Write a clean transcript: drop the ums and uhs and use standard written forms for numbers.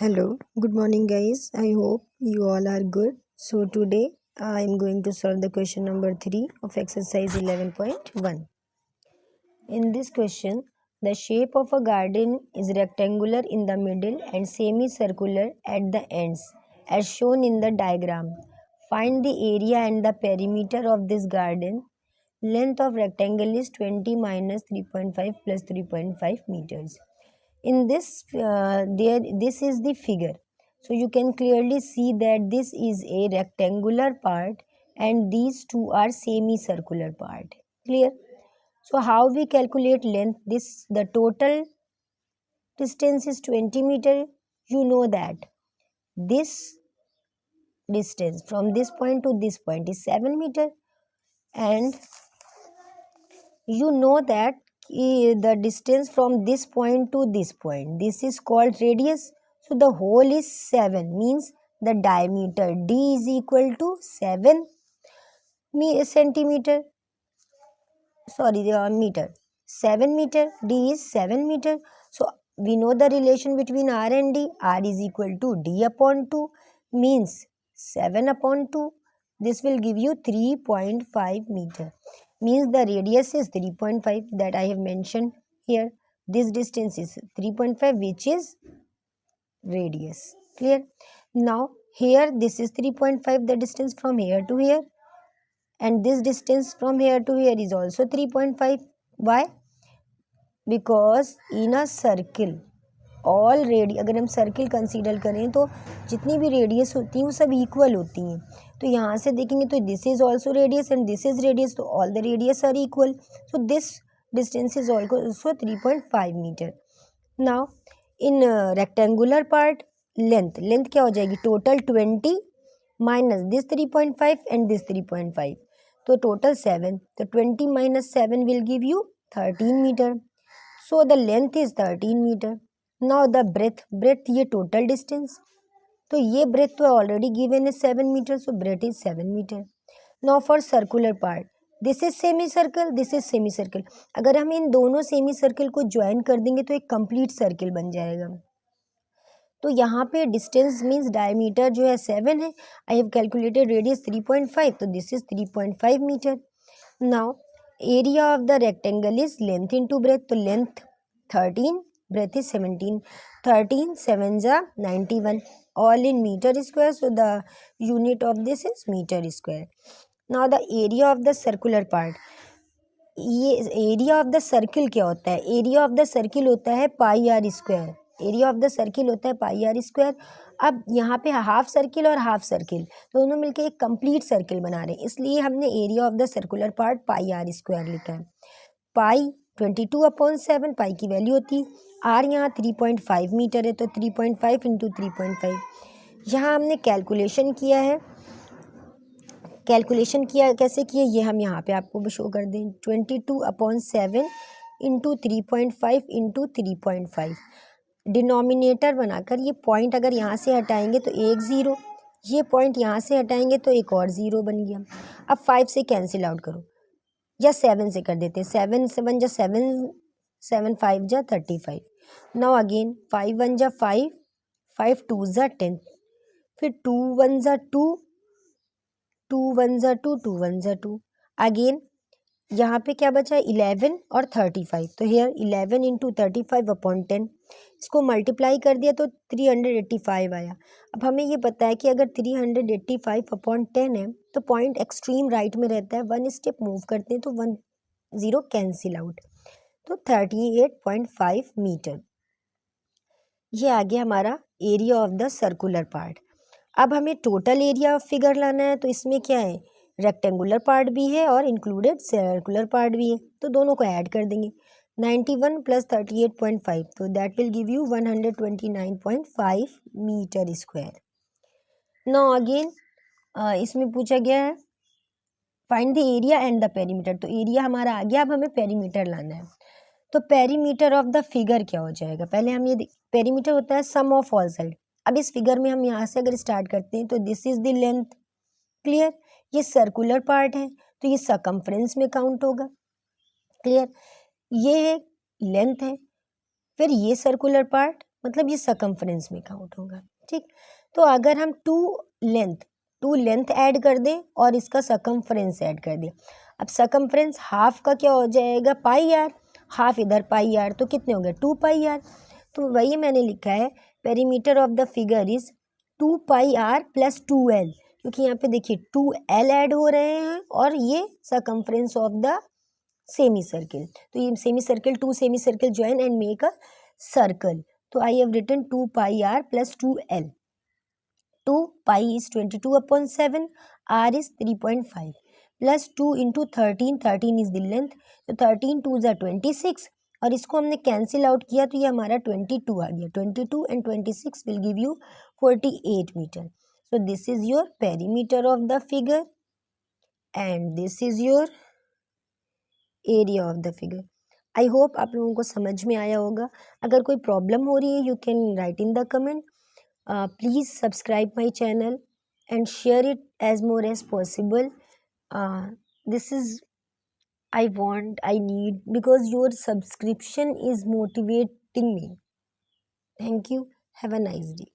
Hello, good morning, guys. I hope you all are good. So, today I am going to solve the question number 3 of exercise 11.1. In this question, the shape of a garden is rectangular in the middle and semicircular at the ends, as shown in the diagram. Find the area and the perimeter of this garden. Length of rectangle is 20 minus 3.5 plus 3.5 meters. In this this is the figure, so you can clearly see that this is a rectangular part and these two are semicircular part. Clear? So how we calculate length? This the total distance is 20 meter. You know that this distance from this point to this point is 7 meter, and you know that the distance from this point to this point, this is called radius. So the whole is 7, means the diameter d is equal to 7 centimeter, sorry, meter. 7 meter, d is 7 meter. So we know the relation between r and d. R is equal to d upon 2, means 7 upon 2. This will give you 3.5 meter, means the radius is 3.5 that I have mentioned here. This distance is 3.5, which is radius. Clear? Now here this is 3.5, the distance from here to here, and this distance from here to here is also 3.5. Why? Because in a circle all ready अगर हम circle consider करें तो जितनी भी radius होती हैं वो सब इक्वल होती हैं. तो यहाँ से देखेंगे तो this is also radius and this is radius, तो all the radius are equal. So this distance is also 3.5 metre. Now in rectangular part length क्या हो जाएगी? Total 20 minus this 3.5 and this 3.5, तो टोटल 7. तो 20 minus 7 will give you 13 metre. So the length is 13 metre. Now the breadth ये total distance, तो ये breadth तो already given है 7 meter, so breadth is 7 meter. Now for circular part, this is semi circle, this is semi circle. अगर हम इन दोनों semi circle को join कर देंगे तो एक कंप्लीट सर्किल बन जाएगा. तो यहाँ पे डिस्टेंस मीन्स डायमीटर जो है 7 है. आई हैव कैलकुलेटेड रेडियस 3.5, तो this is 3.5 metre. Now area of the rectangle is length into breadth, तो लेंथ 13, breadth is 17. 13 7 जा 91, all in meter square, so the unit of this is meter square. Now the area of the circular part, ये area of the circle क्या होता है? Area of the circle होता है pi r square. Area of the circle होता है pi r square. अब यहाँ पे हाफ सर्किल और हाफ सर्किल दोनों मिलके एक कंप्लीट सर्किल बना रहे हैं, इसलिए हमने area of the circular part pi r square लिखा है. पाई 22/7 पाई की वैल्यू होती है. आर यहाँ 3.5 मीटर है, तो 3.5 इंटू 3.5. यहाँ हमने कैलकुलेशन किया है. कैलकुलेशन किया कैसे किया ये हम यहाँ पे आपको शो कर दें. 22/7 इंटू 3.5 इंटू 3.5. डिनोमिनेटर बनाकर ये पॉइंट अगर यहाँ से हटाएंगे तो एक ज़ीरो, ये पॉइंट यहाँ से हटाएंगे तो एक और ज़ीरो बन गया. अब 5 से कैंसिल आउट करो या 7 से कर देते हैं. 7 7 जा 7, 7 5 जा 35. नाउ अगेन 5 1 जा 5, 5 2 जा 10, फिर 2 1 जा 2, 2 1 जा 2, 2 1 जा 2. अगेन यहाँ पे क्या बचा है? 11 और 35. तो हेयर 11 इंटू 35/10, इसको मल्टीप्लाई कर दिया तो 385 आया. अब हमें ये पता है कि अगर 385/10 है तो पॉइंट एक्सट्रीम राइट में रहता है. 1 स्टेप मूव करते हैं तो 1 0 कैंसिल आउट, तो 38.5 मीटर. ये आ गया हमारा area of the circular part. अब हमें टोटल एरिया फिगर लाना है, तो इसमें क्या है? रेक्टेंगुलर पार्ट भी है और इंक्लूडेड सर्कुलर पार्ट भी है, तो दोनों को ऐड कर देंगे. 91 प्लस 38.5, तो that will give you 129.5 meter square. Now again इसमें पूछा गया है find the area and the perimeter. तो एरिया हमारा आ गया, अब हमें पेरीमीटर लाना है. तो पेरीमीटर ऑफ द फिगर क्या हो जाएगा? पहले हम ये पेरीमीटर होता है सम ऑफ ऑल साइड. अब इस फिगर में हम यहाँ से अगर स्टार्ट करते हैं तो this is the length. Clear? ये सर्कुलर पार्ट है तो ये सरकमफ्रेंस में काउंट होगा. क्लियर? ये लेंथ है. फिर ये सर्कुलर पार्ट मतलब ये सकम्फ्रेंस में काउंट होगा। ठीक, तो अगर हम टू लेंथ ऐड कर दें और इसका सकम्फ्रेंस ऐड कर दें, अब सकम्फ्रेंस हाफ का क्या हो जाएगा, पाई आर, हाफ इधर पाई आर, तो कितने हो गए 2 पाई आर। तो वही मैंने लिखा है perimeter of the figure is 2 pi r plus 2l, क्योंकि यहाँ पे देखिए 2l ऐड हो रहे हैं और ये circumference of the semi circle, तो ये semi circle, 2 semi circle join and make a circle. तो I have written 2 pi r plus 2l। 2 pi is 22/7, r is 3.5 plus 2 into 13, 13 is the length, तो 13 2s are 26 और इसको हमने cancel out किया तो ये हमारा 22 आ गया। 22 and 26 will give you 48 meter. So this is your perimeter of the figure and this is your area of the figure. I hope आप लोगों को समझ में आया होगा। अगर कोई प्रॉब्लम हो रही है you can write in the comment. Please subscribe my channel and share it as more as possible. This is I need, because your subscription is motivating me. Thank you. Have a nice day.